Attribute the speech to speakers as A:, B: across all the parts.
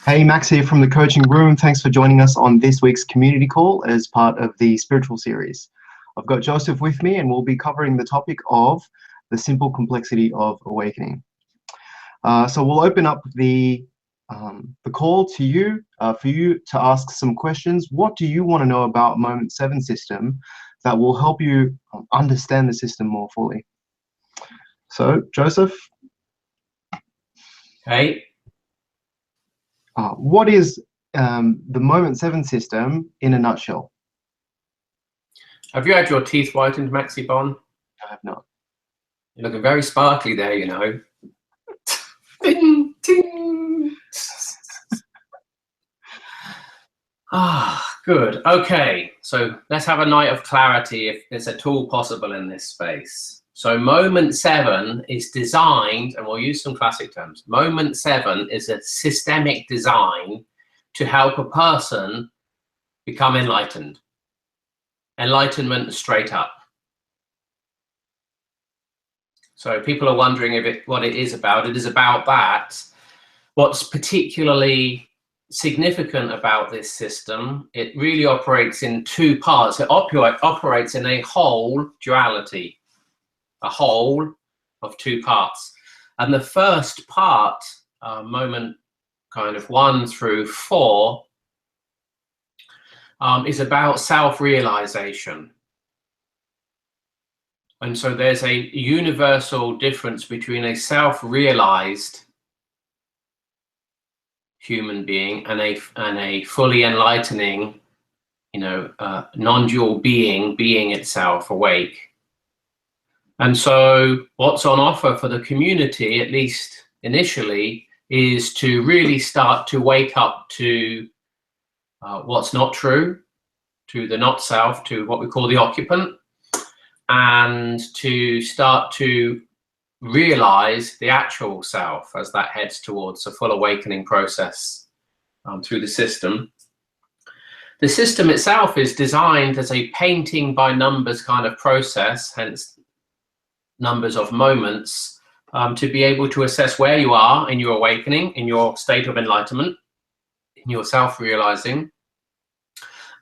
A: Hey, Max here from the coaching room. Thanks for joining us on this week's community call as part of the spiritual series. I've got Joseph with me, and we'll be covering the topic of the simple complexity of awakening. So we'll open up the call to you for you to ask some questions. What do you want to know about Moment7 System that will help you understand the system more fully? So, Joseph.
B: Hey.
A: What is the Moment7 system in a nutshell?
B: Have you had your teeth whitened, Maxi Bon?
A: I have not.
B: You're looking very sparkly there, you know. Ding, ding. Good. Okay, so let's have a night of clarity if there's at all possible in this space. So Moment7 is designed, and we'll use some classic terms. Moment7 is a systemic design to help a person become enlightened. Enlightenment straight up. So people are wondering what it is about. It is about that. What's particularly significant about this system, it really operates in two parts. It operates in a whole duality, a whole of two parts. And the first part, moment kind of 1 through 4, is about self-realization. And so there's a universal difference between a self-realized human being and a fully enlightening, non-dual being itself, awake. And so what's on offer for the community, at least initially, is to really start to wake up to what's not true, to the not self, to what we call the occupant, and to start to realize the actual self as that heads towards a full awakening process through the system. The system itself is designed as a painting by numbers kind of process, hence numbers of moments, to be able to assess where you are in your awakening, in your state of enlightenment, in your self-realizing,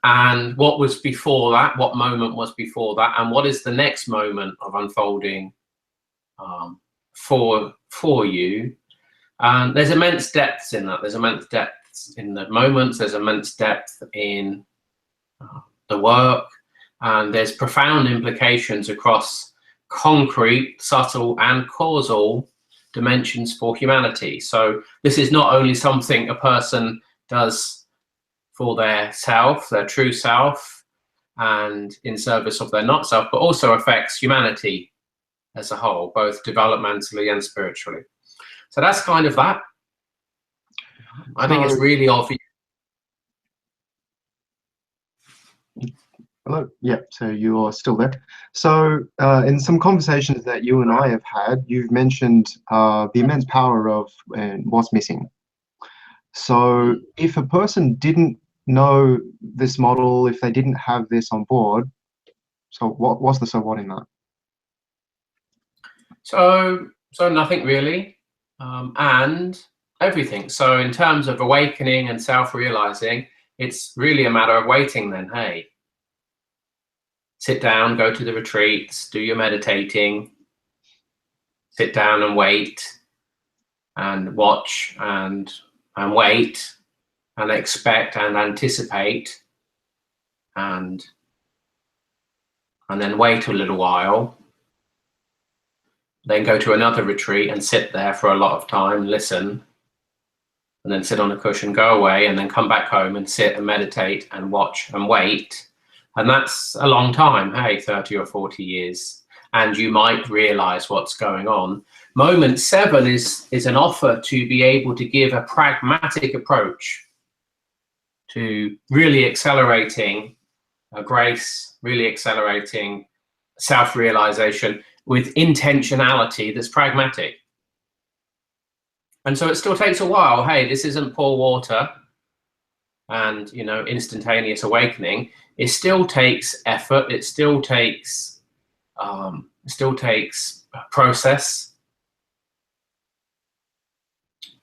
B: and what was before that, what moment was before that, and what is the next moment of unfolding for you. And there's immense depths in that. There's immense depths in the moments. There's immense depth in the work, and there's profound implications across concrete, subtle, and causal dimensions for humanity. So this is not only something a person does for their self, their true self, and in service of their not self, but also affects humanity as a whole, both developmentally and spiritually. So that's kind of that. I think it's really obvious.
A: Hello. Yeah, so you're still there. So in some conversations that you and I have had, you've mentioned the immense power of what's missing. So if a person didn't know this model, if they didn't have this on board, so what's the so what in that?
B: So nothing really, and everything. So in terms of awakening and self-realizing, it's really a matter of waiting then. Hey, sit down, go to the retreats, do your meditating, sit down and wait, and watch and wait, and expect and anticipate, and then wait a little while. Then go to another retreat and sit there for a lot of time, listen, and then sit on a cushion, go away, and then come back home and sit and meditate and watch and wait. And that's a long time, hey, 30 or 40 years. And you might realize what's going on. Moment7 is an offer to be able to give a pragmatic approach to really accelerating grace, really accelerating self-realization with intentionality that's pragmatic. And so it still takes a while. Hey, this isn't pour water and instantaneous awakening. It still takes effort. It still takes process.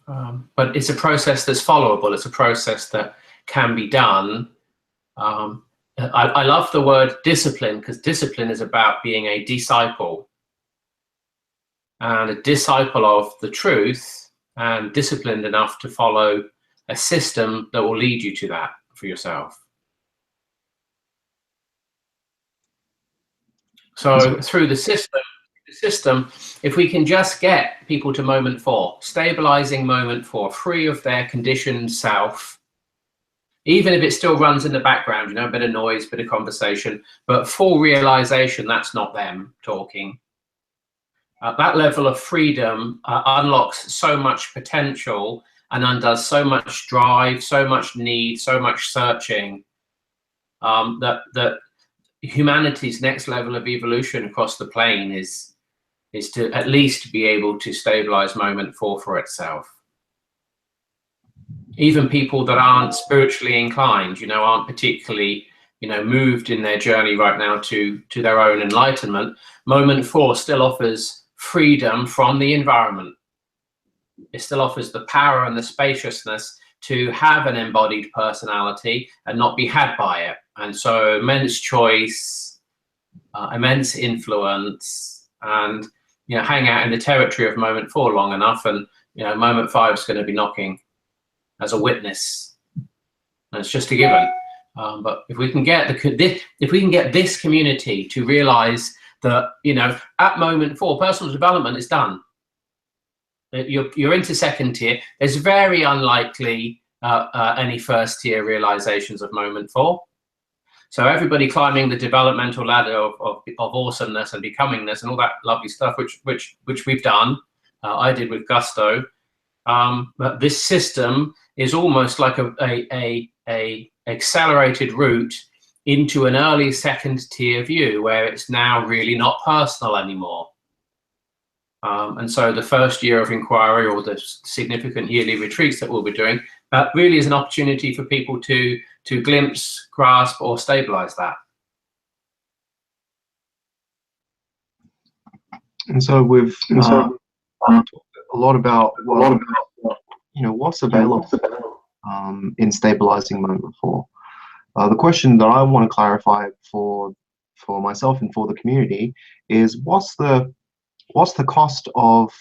B: But it's a process that's followable. It's a process that can be done. I love the word discipline, because discipline is about being a disciple, and a disciple of the truth, and disciplined enough to follow a system that will lead you to that for yourself. So through the system, if we can just get people to moment 4, stabilizing moment 4, free of their conditioned self, even if it still runs in the background, you know, a bit of noise, bit of conversation, but full realization that's not them talking. That level of freedom unlocks so much potential and undoes so much drive, so much need, so much searching, that humanity's next level of evolution across the plane is to at least be able to stabilize moment 4 for itself. Even people that aren't spiritually inclined, you know, aren't particularly, you know, moved in their journey right now to their own enlightenment, moment 4 still offers freedom from the environment. It still offers the power and the spaciousness to have an embodied personality and not be had by it. And so immense choice, immense influence, and, you know, hang out in the territory of moment 4 long enough, and, you know, moment 5 is going to be knocking as a witness, and it's just a given. But if we can get this community to realize that, you know, at moment 4, personal development is done. You're into second tier. There's very unlikely any first tier realizations of moment 4. So everybody climbing the developmental ladder of awesomeness and becomingness and all that lovely stuff, which we've done. I did with gusto. But this system is almost like a accelerated route into an early second tier view, where it's now really not personal anymore. And so the first year of inquiry, or the significant yearly retreats that we'll be doing, really is an opportunity for people to glimpse, grasp, or stabilize that.
A: And so we've talked a lot about you know, what's available in stabilizing moment 4. The question that I want to clarify for myself and for the community is, what's the cost of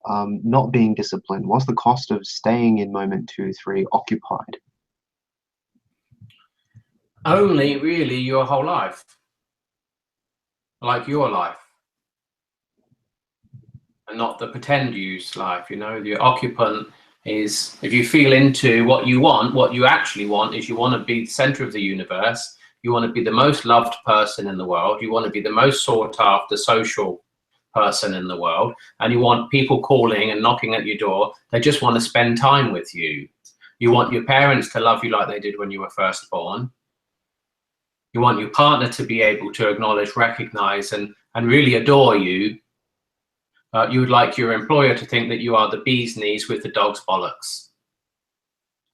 A: not being disciplined? What's the cost of staying in moment 2, 3 occupied?
B: Only really your whole life, like your life, and not the pretend use life. You know, the occupant is, if you feel into what you want, what you actually want is, you want to be the center of the universe. You want to be the most loved person in the world. You want to be the most sought after social person in the world, and you want people calling and knocking at your door. They just want to spend time with you. You want your parents to love you like they did when you were first born. You want your partner to be able to acknowledge, recognize, and really adore you. You would like your employer to think that you are the bee's knees with the dog's bollocks.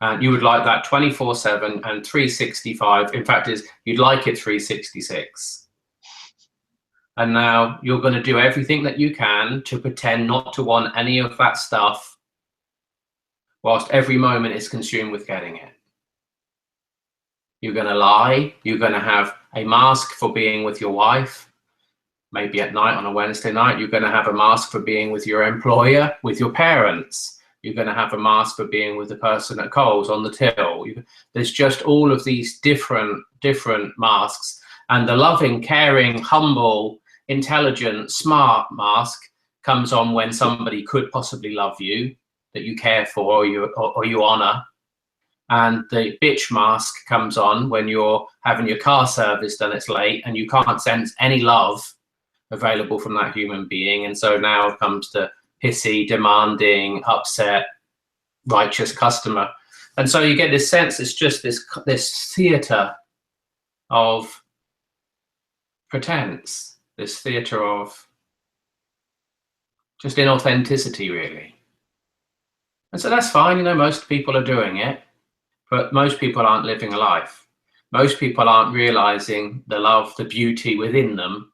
B: And you would like that 24/7 and 365. In fact, you'd like it 366. And now you're going to do everything that you can to pretend not to want any of that stuff, whilst every moment is consumed with getting it. You're going to lie. You're going to have a mask for being with your wife. Maybe at night on a Wednesday night, you're going to have a mask for being with your employer, with your parents. You're going to have a mask for being with the person at Coles on the till. There's just all of these different masks. And the loving, caring, humble, intelligent, smart mask comes on when somebody could possibly love you, that you care for, or you honor. And the bitch mask comes on when you're having your car serviced and it's late and you can't sense any love available from that human being. And so now comes the pissy, demanding, upset, righteous customer. And so you get this sense, it's just this theater of pretense, this theater of just inauthenticity, really. And so that's fine, you know, most people are doing it, but most people aren't living a life. Most people aren't realizing the love, the beauty within them.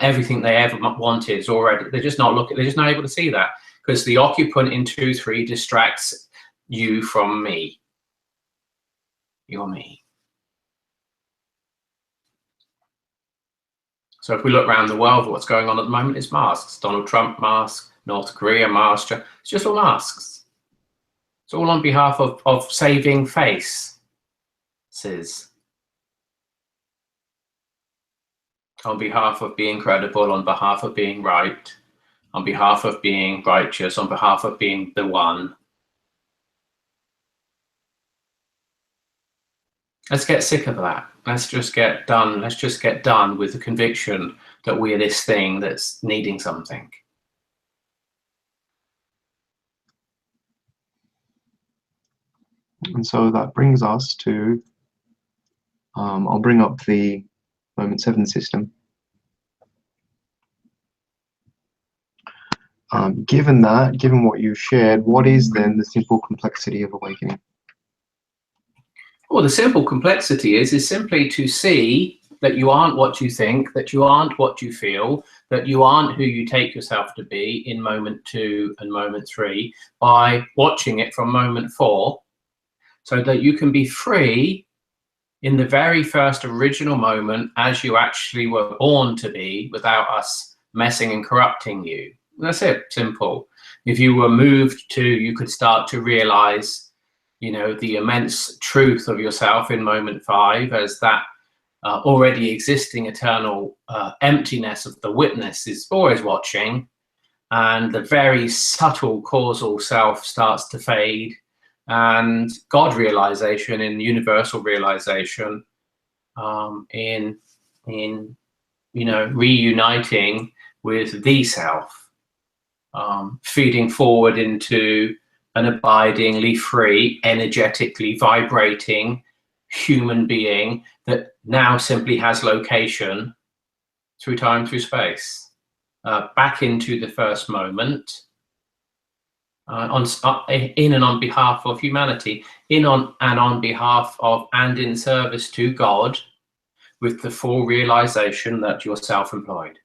B: Everything they ever wanted is already, they're just not able to see that. because the occupant in 2, 3 distracts you from me. You're me. So if we look around the world, what's going on at the moment is masks. Donald Trump mask, North Korea mask. It's just all masks. It's all on behalf of saving face. On behalf of being credible, on behalf of being right, on behalf of being righteous, on behalf of being the one. Let's get sick of that. Let's just get done. Let's just get done with the conviction that we are this thing that's needing something.
A: And so that brings us to, I'll bring up the Moment7 system. Given what you shared, what is then the simple complexity of awakening?
B: Well, the simple complexity is simply to see that you aren't what you think, that you aren't what you feel, that you aren't who you take yourself to be in moment 2 and moment 3 by watching it from moment 4, so that you can be free in the very first original moment as you actually were born to be, without us messing and corrupting you. That's it, simple. If you were moved to, you could start to realize, you know, the immense truth of yourself in moment 5 as that already existing eternal emptiness of the witness is always watching, and the very subtle causal self starts to fade, and God realization and universal realization in you know, reuniting with the self, feeding forward into an abidingly free, energetically vibrating human being that now simply has location through time, through space, back into the first moment, in and on behalf of humanity, on behalf of and in service to God, with the full realization that you're self-employed.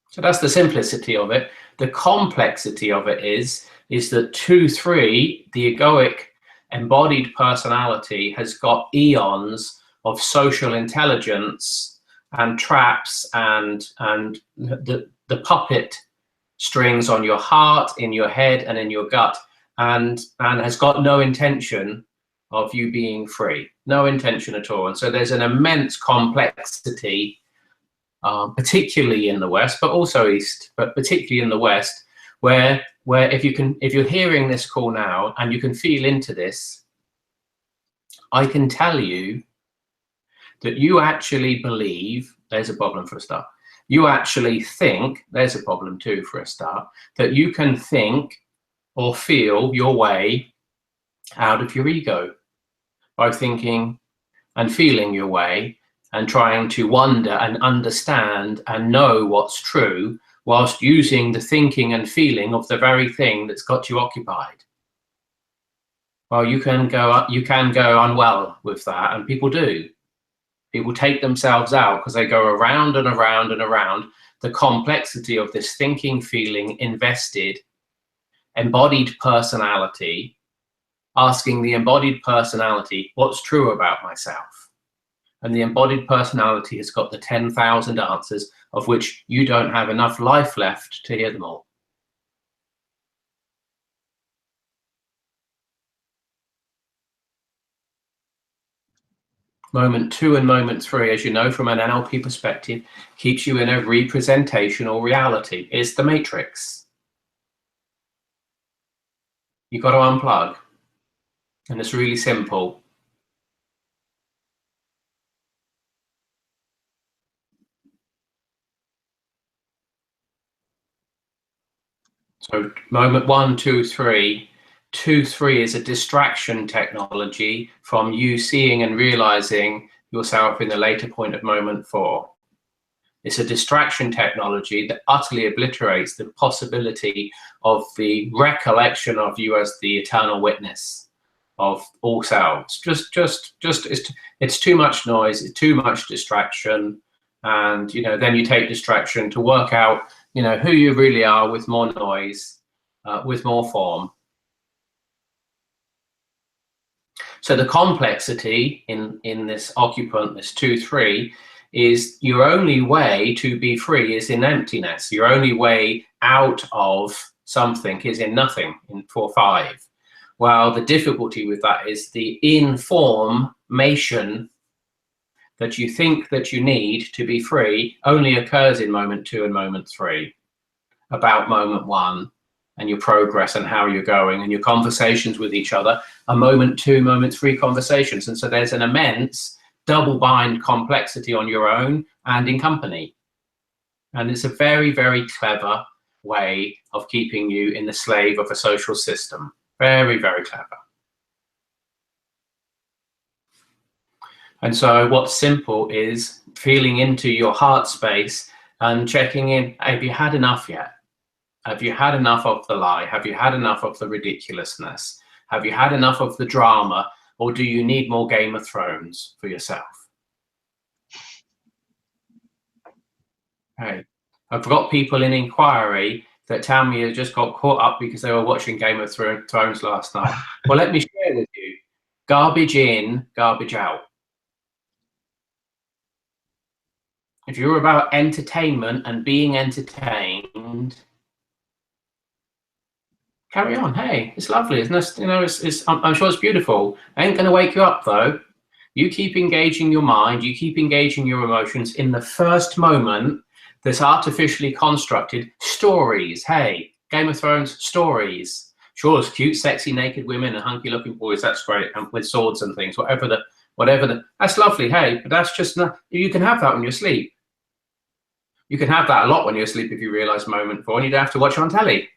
B: So that's the simplicity of it. The complexity of it is that 2, 3, the egoic embodied personality, has got eons of social intelligence and traps and the puppet strings on your heart, in your head, and in your gut, and has got no intention of you being free, no intention at all. And so there's an immense complexity, particularly in the West, but also East, but particularly in the West, where if you're hearing this call now and you can feel into this, I can tell you that you actually believe, there's a problem for a start, you actually think, there's a problem too for a start, that you can think or feel your way out of your ego by thinking and feeling your way and trying to wonder and understand and know what's true, whilst using the thinking and feeling of the very thing that's got you occupied. Well, you can go unwell with that, and people do. People take themselves out because they go around and around and around the complexity of this thinking, feeling, invested, embodied personality, asking the embodied personality, what's true about myself? And the embodied personality has got the 10,000 answers, of which you don't have enough life left to hear them all. Moment 2 and moment 3, as you know from an NLP perspective, keeps you in a representational reality. It's the matrix. You've got to unplug. And it's really simple. So moment 1, 2, 3. 2, 3 is a distraction technology from you seeing and realizing yourself in the later point of moment 4. It's a distraction technology that utterly obliterates the possibility of the recollection of you as the eternal witness of all selves. It's too much noise, it's too much distraction, and you know, then you take distraction to work out you know, who you really are with more noise, with more form. So the complexity in this occupant, this 2-3, is your only way to be free is in emptiness. Your only way out of something is in nothing, in 4-5. Well, the difficulty with that is the information that you think that you need to be free only occurs in moment 2 and moment 3, about moment 1, and your progress and how you're going, and your conversations with each other are moment 2, moment 3 conversations. And so there's an immense double bind complexity on your own and in company. And it's a very, very clever way of keeping you in the slave of a social system. Very, very clever. And so what's simple is feeling into your heart space and checking in. Have you had enough yet? Have you had enough of the lie? Have you had enough of the ridiculousness? Have you had enough of the drama? Or do you need more Game of Thrones for yourself? Hey, I've got people in inquiry that tell me they just got caught up because they were watching Game of Thrones last night. Well, let me share with you. Garbage in, garbage out. If you're about entertainment and being entertained, carry on. Hey, it's lovely, isn't it? You know, I'm sure it's beautiful. Ain't going to wake you up, though. You keep engaging your mind. You keep engaging your emotions in the first moment that's artificially constructed. Stories. Hey, Game of Thrones stories. Sure, it's cute, sexy, naked women and hunky-looking boys. That's great, and with swords and things. Whatever the. That's lovely. Hey, but that's just not. You can have that when you're asleep. You can have that a lot when you're asleep if you realise moment 4, and you don't have to watch it on telly.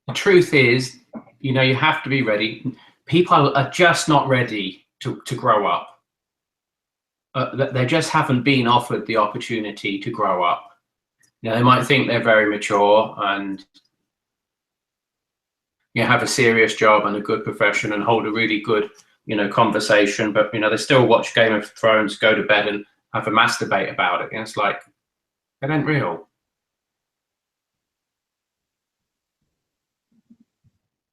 B: The truth is, you know, you have to be ready. People are just not ready to grow up. They just haven't been offered the opportunity to grow up. You know, they might think they're very mature and have a serious job and a good profession and hold a really good, conversation, but they still watch Game of Thrones, go to bed and have a masturbate about it. And it's like, it ain't real.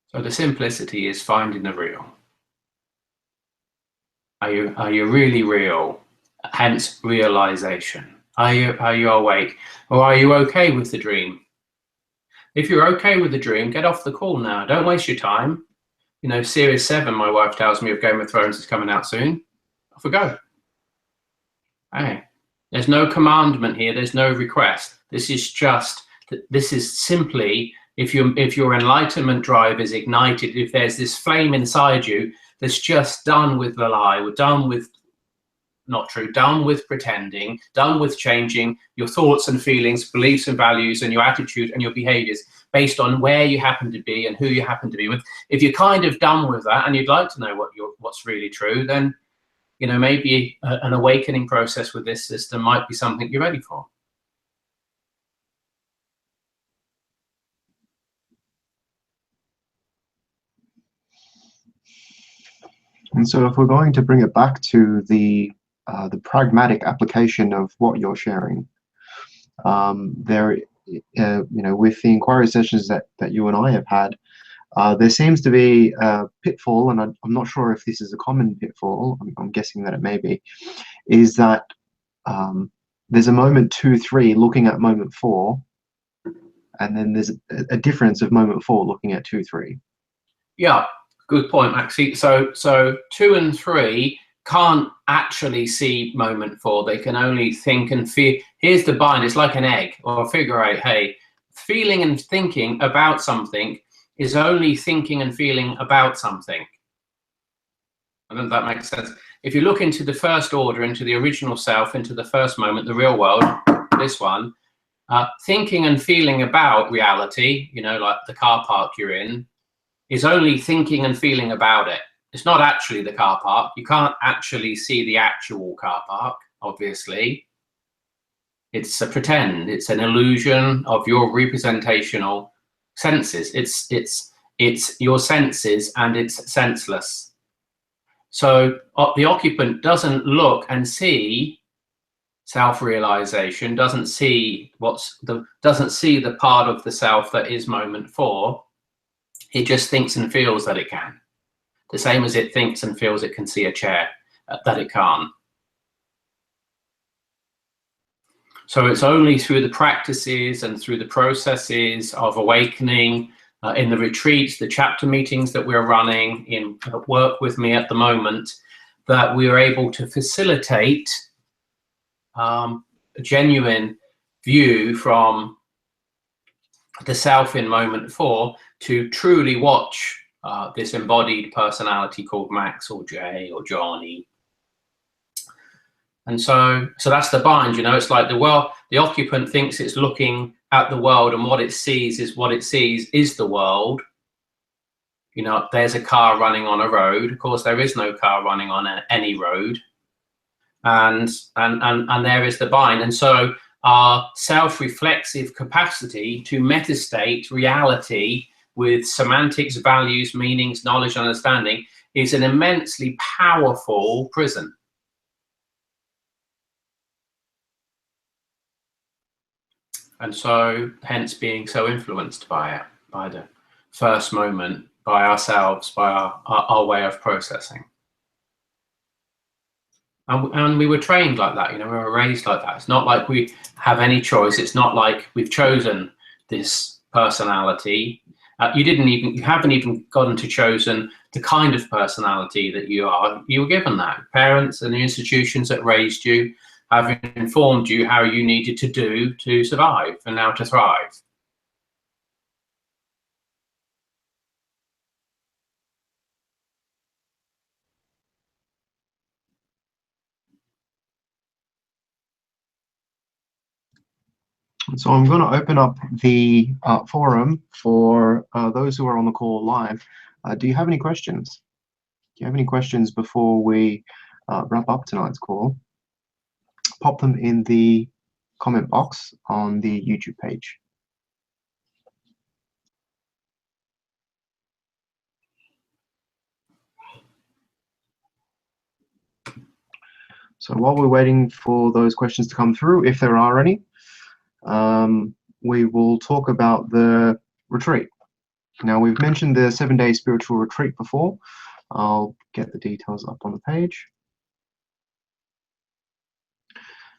B: So the simplicity is finding the real. Are you really real? Hence realization. Are you awake? Or are you okay with the dream? If you're okay with the dream, get off the call now. Don't waste your time. Series 7, my wife tells me, of Game of Thrones is coming out soon. Off we go. Hey, there's no commandment here. There's no request. This is simply, if your enlightenment drive is ignited, if there's this flame inside you that's just done with the lie, we're done with not true, done with pretending, done with changing your thoughts and feelings, beliefs and values, and your attitude and your behaviors based on where you happen to be and who you happen to be with. If you're kind of done with that and you'd like to know what's really true, then maybe an awakening process with this system might be something you're ready for.
A: And so if we're going to bring it back to the pragmatic application of what you're sharing, there, with the inquiry sessions that you and I have had, there seems to be a pitfall, and I'm not sure if this is a common pitfall, I'm guessing that it may be, is that there's a moment 2-3 looking at moment 4, and then there's a difference of moment 4 looking at 2-3.
B: Yeah, good point, Maxie. So 2 and 3 can't actually see moment 4. They can only think and feel. Here's the bind. It's like an egg or a figure 8. Hey, feeling and thinking about something is only thinking and feeling about something. I don't know if that makes sense. If you look into the first order, into the original self, into the first moment, the real world, this one, thinking and feeling about reality, like the car park you're in, is only thinking and feeling about it. It's not actually the car park. You can't actually see the actual car park, obviously. It's a pretend. It's an illusion of your representational senses. It's your senses, and it's senseless. So the occupant doesn't look and see self-realization, doesn't see the part of the self that is moment 4. It just thinks and feels that it can, the same as it thinks and feels it can see a chair that it can't. So it's only through the practices and through the processes of awakening, in the retreats, the chapter meetings that we're running in Work With Me at the moment, that we are able to facilitate a genuine view from the self in moment 4 to truly watch this embodied personality called Max or Jay or Johnny. And so that's the bind, you know. It's like the occupant thinks it's looking at the world, and what it sees is the world. You know, there's a car running on a road. Of course, there is no car running on any road. And there is the bind. And so our self-reflexive capacity to metastate reality with semantics, values, meanings, knowledge, understanding is an immensely powerful prison. And so, hence being so influenced by it, by the first moment, by ourselves, by our way of processing. And we were trained like that, you know, we were raised like that. It's not like we have any choice. It's not like we've chosen this personality. You haven't even gotten to chosen the kind of personality that you are. You were given that. Parents and the institutions that raised you have informed you how you needed to do to survive and now to thrive.
A: So I'm going to open up the forum for those who are on the call live. Do you have any questions? Do you have any questions before we wrap up tonight's call? Pop them in the comment box on the YouTube page. So while we're waiting for those questions to come through, if there are any, we will talk about the retreat. Now, we've mentioned the 7-day spiritual retreat before. I'll get the details up on the page.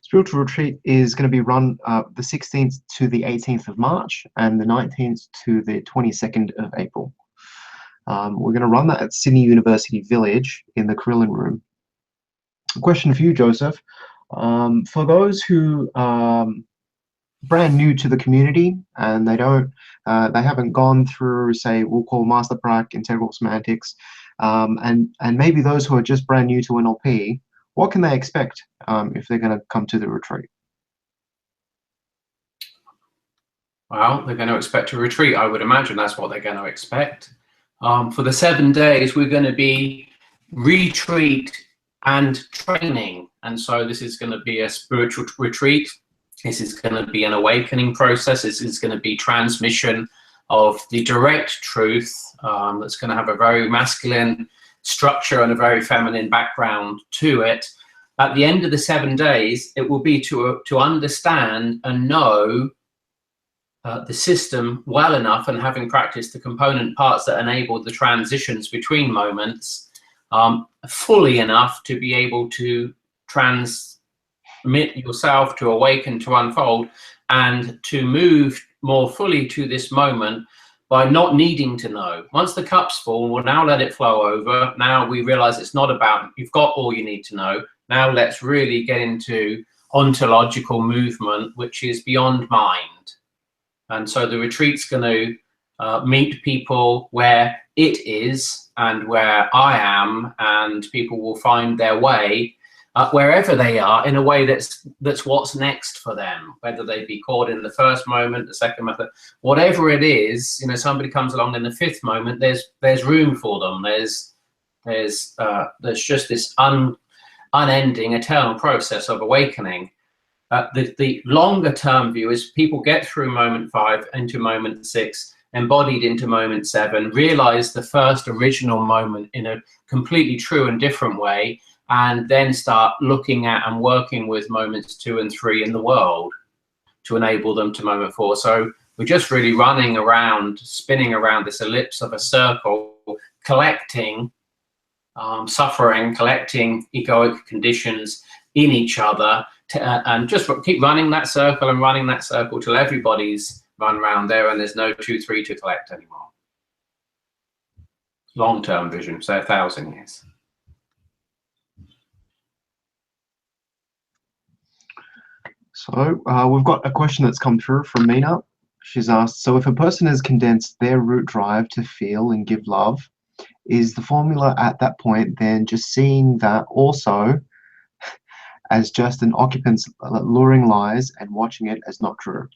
A: Spiritual retreat is going to be run the 16th to the 18th of March and the 19th to the 22nd of April. We're going to run that at Sydney University Village in the Carillon Room. A question for you, Joseph. For those who brand new to the community and they haven't gone through, say, we'll call Master Prac, Integral Semantics, and maybe those who are just brand new to NLP, what can they expect if they're going to come to the retreat?
B: Well, they're going to expect a retreat. I would imagine that's what they're going to expect. For the 7 days, we're going to be retreat and training. And so this is going to be a spiritual retreat. This is going to be an awakening process. This is going to be transmission of the direct truth that's going to have a very masculine structure and a very feminine background to it. At the end of the 7 days, it will be to understand and know the system well enough, and having practiced the component parts that enable the transitions between moments fully enough to be able to transmit yourself, to awaken, to unfold, and to move more fully to this moment by not needing to know. Once the cup's full, we'll now let it flow over. Now we realize it's not about, you've got all you need to know. Now let's really get into ontological movement, which is beyond mind. And so the retreat's going to meet people where it is and where I am, and people will find their way wherever they are in a way that's what's next for them, whether they be caught in the first moment, the second moment, whatever it is. You know, somebody comes along in the 5th moment, there's room for them. There's just this unending, eternal process of awakening. The longer term view is people get through moment 5 into moment 6, embodied into moment 7, realize the first original moment in a completely true and different way, and then start looking at and working with moments 2 and 3 in the world to enable them to moment 4. So we're just really running around, spinning around this ellipse of a circle, collecting suffering, collecting egoic conditions in each other, and just keep running that circle and running that circle till everybody's run around there and there's no 2, 3 to collect anymore. Long-term vision, say 1,000 years.
A: So we've got a question that's come through from Mina. She's asked, so if a person has condensed their root drive to feel and give love, is the formula at that point then just seeing that also as just an occupant's luring lies and watching it as not true?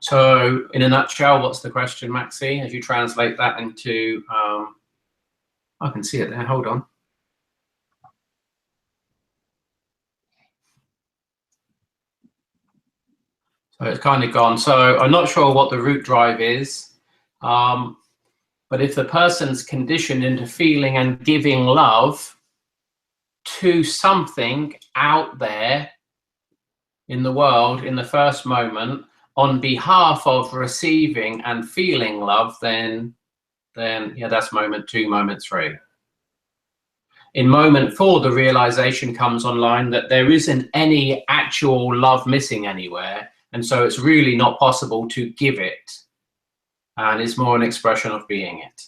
B: So in a nutshell, what's the question, Maxi, as you translate that into, I can see it there, hold on. So it's kind of gone. So I'm not sure what the root drive is, but if the person's conditioned into feeling and giving love to something out there in the world in the first moment on behalf of receiving and feeling love, then yeah, that's moment 2, moment 3. In moment 4, the realization comes online that there isn't any actual love missing anywhere, and so it's really not possible to give it, and it's more an expression of being it.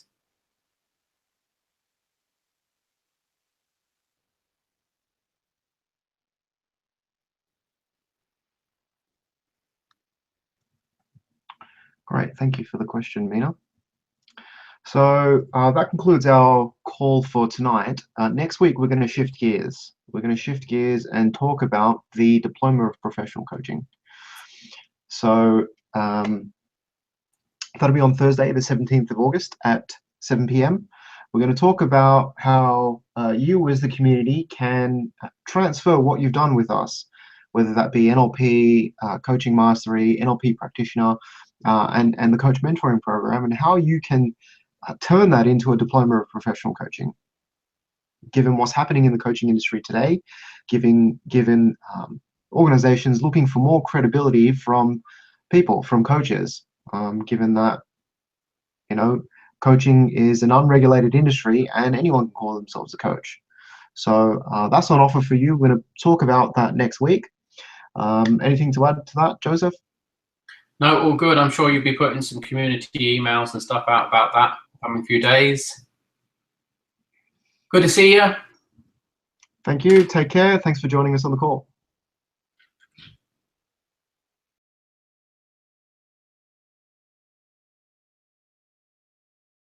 A: Great, thank you for the question, Mina. So that concludes our call for tonight. Next week, we're going to shift gears. We're going to shift gears and talk about the Diploma of Professional Coaching. So that'll be on Thursday, the 17th of August at 7 p.m. We're going to talk about how you as the community can transfer what you've done with us, whether that be NLP, Coaching Mastery, NLP Practitioner, and the Coach Mentoring Program, and how you can turn that into a Diploma of Professional Coaching. Given what's happening in the coaching industry today, given organizations looking for more credibility from people, from coaches, given that, you know, coaching is an unregulated industry and anyone can call themselves a coach. So that's on offer for you. We're going to talk about that next week. Anything to add to that, Joseph?
B: No, all good. I'm sure you'll be putting some community emails and stuff out about that coming few days. Good to see you.
A: Thank you. Take care. Thanks for joining us on the call.